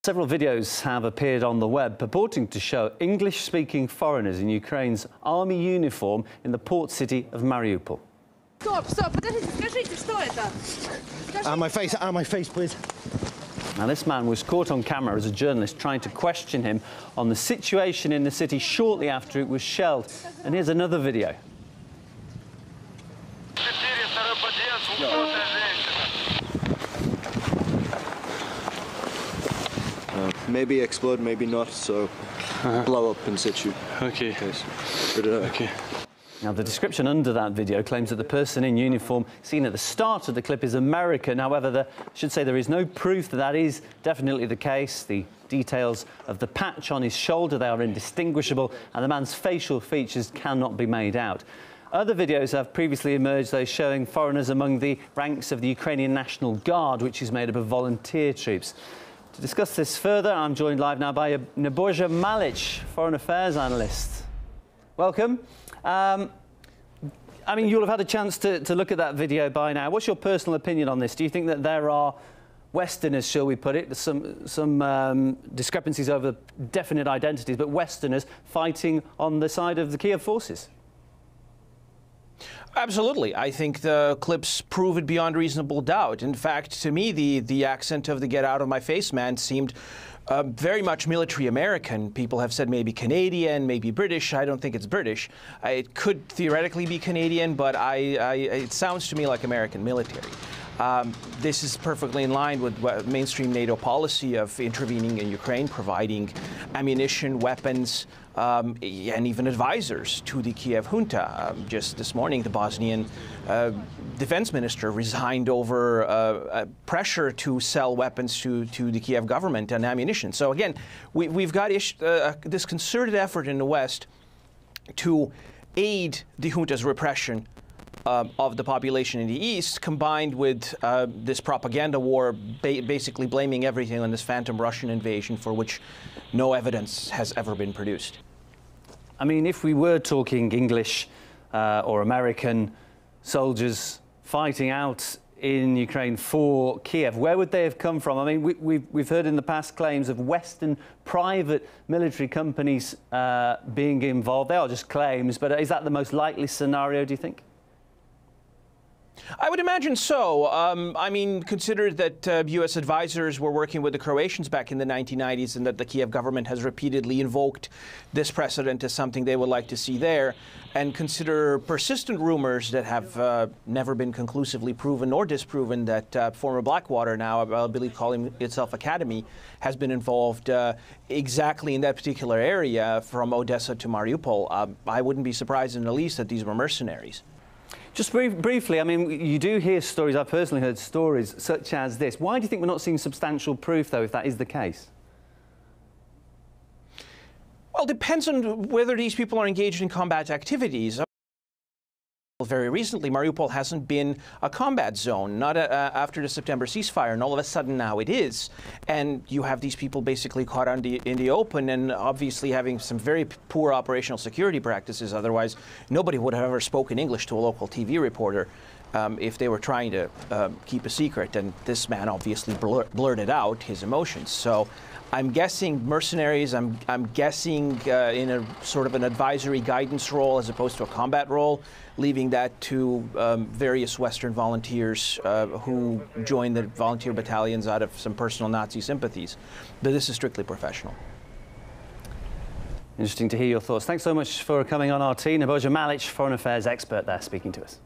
Several videos have appeared on the web purporting to show English-speaking foreigners in Ukraine's army uniform in the port city of Mariupol. Стоп, подождите, скажите, что это? My face, please. Now, this man was caught on camera as a journalist trying to question him on the situation in the city shortly after it was shelled. And here's another video. Maybe explode, maybe not, so blow up in situ. Okay. Okay. Now, the description under that video claims that the person in uniform seen at the start of the clip is American. However, I should say there is no proof that that is definitely the case. The details of the patch on his shoulder, they are indistinguishable, and the man's facial features cannot be made out. Other videos have previously emerged, though, showing foreigners among the ranks of the Ukrainian National Guard, which is made up of volunteer troops. To discuss this further, I'm joined live now by Nebosja Malic, Foreign Affairs Analyst. Welcome. I mean, you'll have had a chance to look at that video by now. What's your personal opinion on this? Do you think that there are Westerners, shall we put it, some discrepancies over definite identities, but Westerners fighting on the side of the Kiev forces? Absolutely. I think the clips prove it beyond reasonable doubt. In fact, to me, the accent of the "get out of my face" man seemed very much military American. People have said maybe Canadian, maybe British. I don't think it's British. It could theoretically be Canadian, but it sounds to me like American military. This is perfectly in line with mainstream NATO policy of intervening in Ukraine, providing ammunition, weapons, and even advisors to the Kiev junta. Just this morning, the Bosnian defense minister resigned over pressure to sell weapons to the Kiev government and ammunition. So again, we've got this concerted effort in the West to aid the junta's repression of the population in the East, combined with this propaganda war, basically blaming everything on this phantom Russian invasion for which no evidence has ever been produced. I mean, if we were talking English or American soldiers fighting out in Ukraine for Kiev, where would they have come from? I mean, we've heard in the past claims of Western private military companies being involved. They are just claims, but is that the most likely scenario, do you think? I would imagine so. I mean, consider that U.S. advisors were working with the Croatians back in the 1990s, and that the Kiev government has repeatedly invoked this precedent as something they would like to see there. And consider persistent rumors that have never been conclusively proven or disproven that former Blackwater, now I believe calling itself Academy, has been involved exactly in that particular area from Odessa to Mariupol. I wouldn't be surprised in the least that these were mercenaries. Just briefly, I mean, you do hear stories, I've personally heard stories such as this. Why do you think we're not seeing substantial proof, though, if that is the case? Well, it depends on whether these people are engaged in combat activities. Very recently, Mariupol hasn't been a combat zone, not after the September ceasefire, and all of a sudden now it is. And you have these people basically caught in the open and obviously having some very poor operational security practices. Otherwise, nobody would have ever spoken English to a local TV reporter if they were trying to keep a secret. And this man obviously blurted out his emotions. So I'm guessing mercenaries, I'm guessing in a sort of an advisory guidance role as opposed to a combat role, leaving that to various Western volunteers who joined the volunteer battalions out of some personal Nazi sympathies. But this is strictly professional. Interesting to hear your thoughts. Thanks so much for coming on our team. Nebosja Malic, Foreign Affairs expert there, speaking to us.